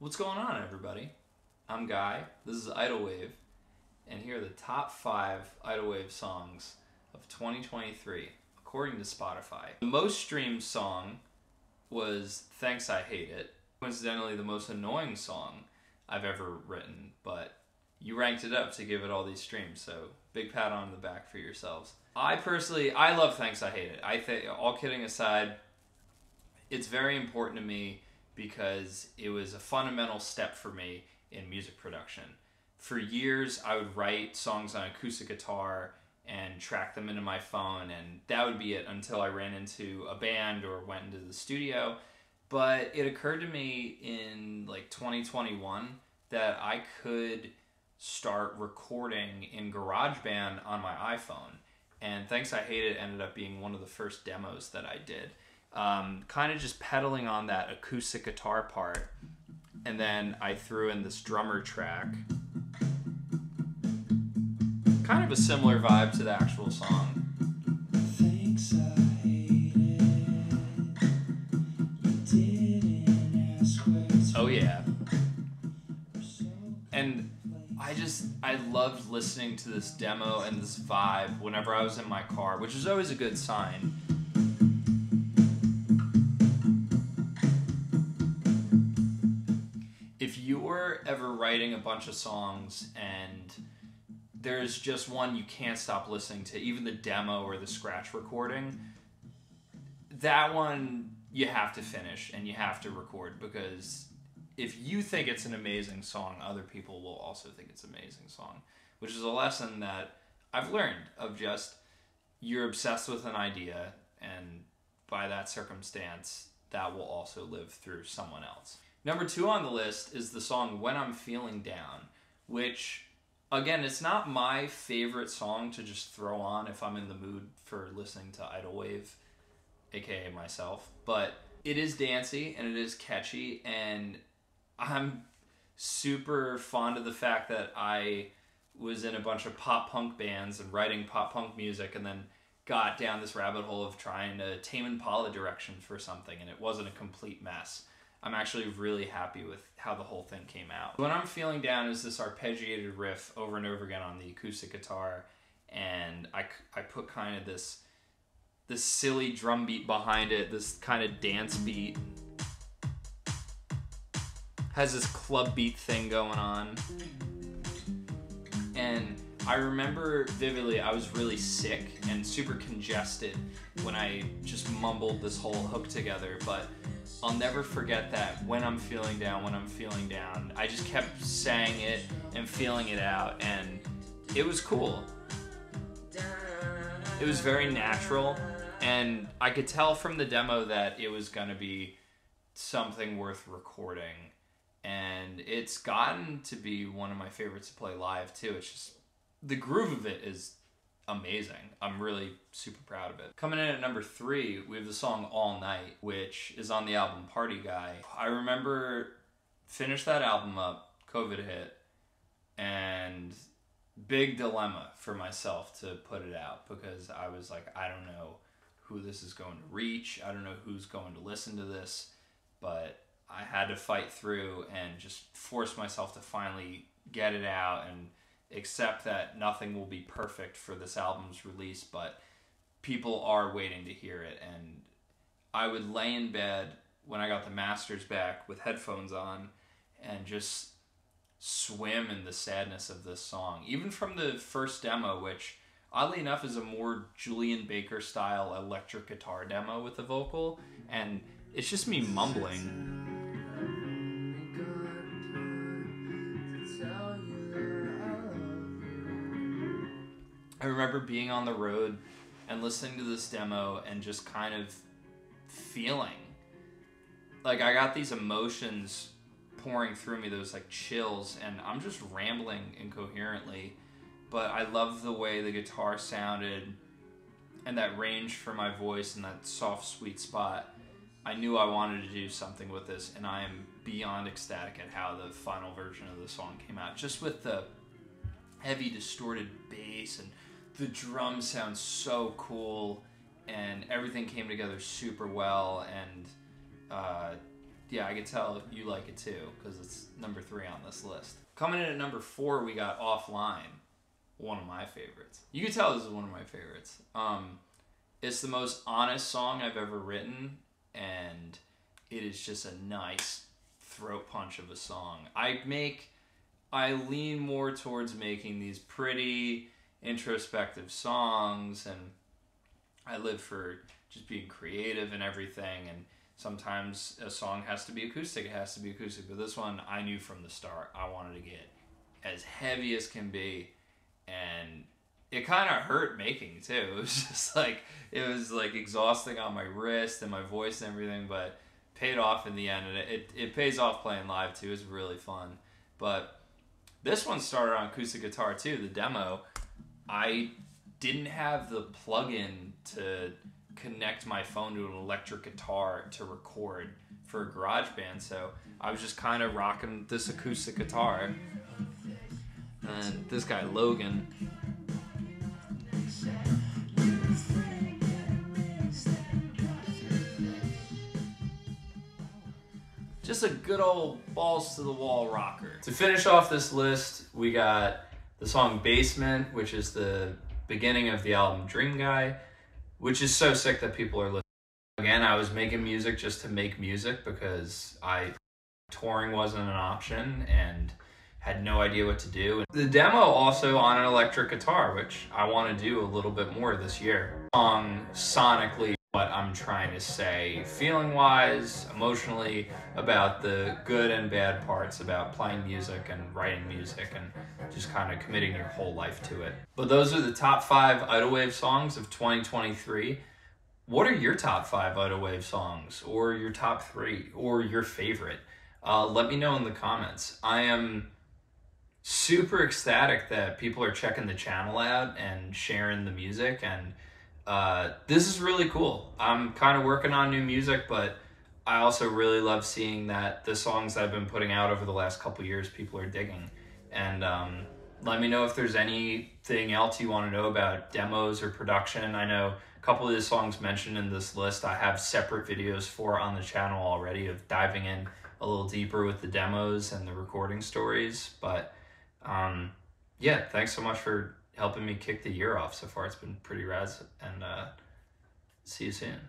What's going on, everybody? I'm Guy. This is Idlewave, and here are the top 5 Idlewave songs of 2023, according to Spotify. The most streamed song was Thanks I Hate It. Coincidentally, the most annoying song I've ever written, but you ranked it up to give it all these streams, so big pat on the back for yourselves. I love Thanks I Hate It. I think, all kidding aside, it's very important to me because it was a fundamental step for me in music production. For years, I would write songs on acoustic guitar and track them into my phone, and that would be it until I ran into a band or went into the studio. But it occurred to me in like 2021 that I could start recording in GarageBand on my iPhone. And Thanks I Hate It ended up being one of the first demos that I did. Kind of just pedaling on that acoustic guitar part, and then I threw in this drummer track. Kind of a similar vibe to the actual song. Thanks I hate it. You didn't ask where it's oh yeah. And I loved listening to this demo and this vibe whenever I was in my car, which is always a good sign. If you're ever writing a bunch of songs and there's just one you can't stop listening to, even the demo or the scratch recording, that one you have to finish and you have to record, because if you think it's an amazing song, other people will also think it's an amazing song, which is a lesson that I've learned of just, you're obsessed with an idea, and by that circumstance, that will also live through someone else. Number 2 on the list is the song When I'm Feeling Down, which, again, it's not my favorite song to just throw on if I'm in the mood for listening to Idlewave, aka myself, but it is dancey and it is catchy, and I'm super fond of the fact that I was in a bunch of pop-punk bands and writing pop-punk music, and then got down this rabbit hole of trying to Tame Impala direction for something, and it wasn't a complete mess. I'm actually really happy with how the whole thing came out. When I'm Feeling Down is this arpeggiated riff over and over again on the acoustic guitar, and I put kind of this silly drum beat behind it, this kind of dance beat. Has this club beat thing going on. And I remember vividly, I was really sick and super congested when I just mumbled this whole hook together, but I'll never forget that when I'm feeling down, I just kept saying it and feeling it out, and it was cool. It was very natural, and I could tell from the demo that it was gonna be something worth recording, and it's gotten to be one of my favorites to play live too. It's just, the groove of it is amazing. I'm really super proud of it. Coming in at number 3, we have the song All Night, which is on the album Party Guy. I remember finished that album up, COVID hit, and big dilemma for myself to put it out, because I was like, I don't know who this is going to reach. I don't know who's going to listen to this, but I had to fight through and just force myself to finally get it out and accept that nothing will be perfect for this album's release, but people are waiting to hear it. And I would lay in bed when I got the masters back with headphones on and just swim in the sadness of this song. Even from the first demo, which oddly enough is a more Julian Baker style electric guitar demo with a vocal, and it's just me mumbling. I remember being on the road and listening to this demo and just kind of feeling like I got these emotions pouring through me, those like chills, and I'm just rambling incoherently, but I love the way the guitar sounded and that range for my voice and that soft, sweet spot. I knew I wanted to do something with this, and I am beyond ecstatic at how the final version of the song came out, just with the heavy distorted bass, and the drums sound so cool, and everything came together super well, and yeah, I can tell you like it too, because it's number 3 on this list. Coming in at number 4, we got Offline, one of my favorites. You can tell this is one of my favorites. It's the most honest song I've ever written, and it is just a nice throat punch of a song. I lean more towards making these pretty introspective songs, and I live for just being creative and everything, and sometimes a song has to be acoustic, but this one I knew from the start I wanted to get as heavy as can be, and it kind of hurt making too. It was just it was exhausting on my wrist and my voice and everything, but paid off in the end, and it pays off playing live too. It's really fun. But this one started on acoustic guitar too, the demo. I didn't have the plug-in to connect my phone to an electric guitar to record for GarageBand, so I was just kind of rocking this acoustic guitar. And this guy Logan, just a good old balls to the wall rocker. To finish off this list, we got the song Basement, which is the beginning of the album Dream Guy, which is so sick that people are listening. Again, I was making music just to make music because touring wasn't an option and had no idea what to do. The demo also on an electric guitar, which I want to do a little bit more this year. Song sonically, what I'm trying to say, feeling-wise, emotionally, about the good and bad parts about playing music and writing music and just kind of committing your whole life to it. But those are the top 5 Idle Wave songs of 2023. What are your top 5 Idle Wave songs, or your top 3, or your favorite? Let me know in the comments. I am super ecstatic that people are checking the channel out and sharing the music, and this is really cool. I'm kind of working on new music, but I also really love seeing that the songs that I've been putting out over the last couple years, people are digging. And let me know if there's anything else you want to know about demos or production. I know a couple of the songs mentioned in this list I have separate videos for on the channel already of diving in a little deeper with the demos and the recording stories. But yeah, thanks so much for helping me kick the year off so far. It's been pretty rad, and see you soon.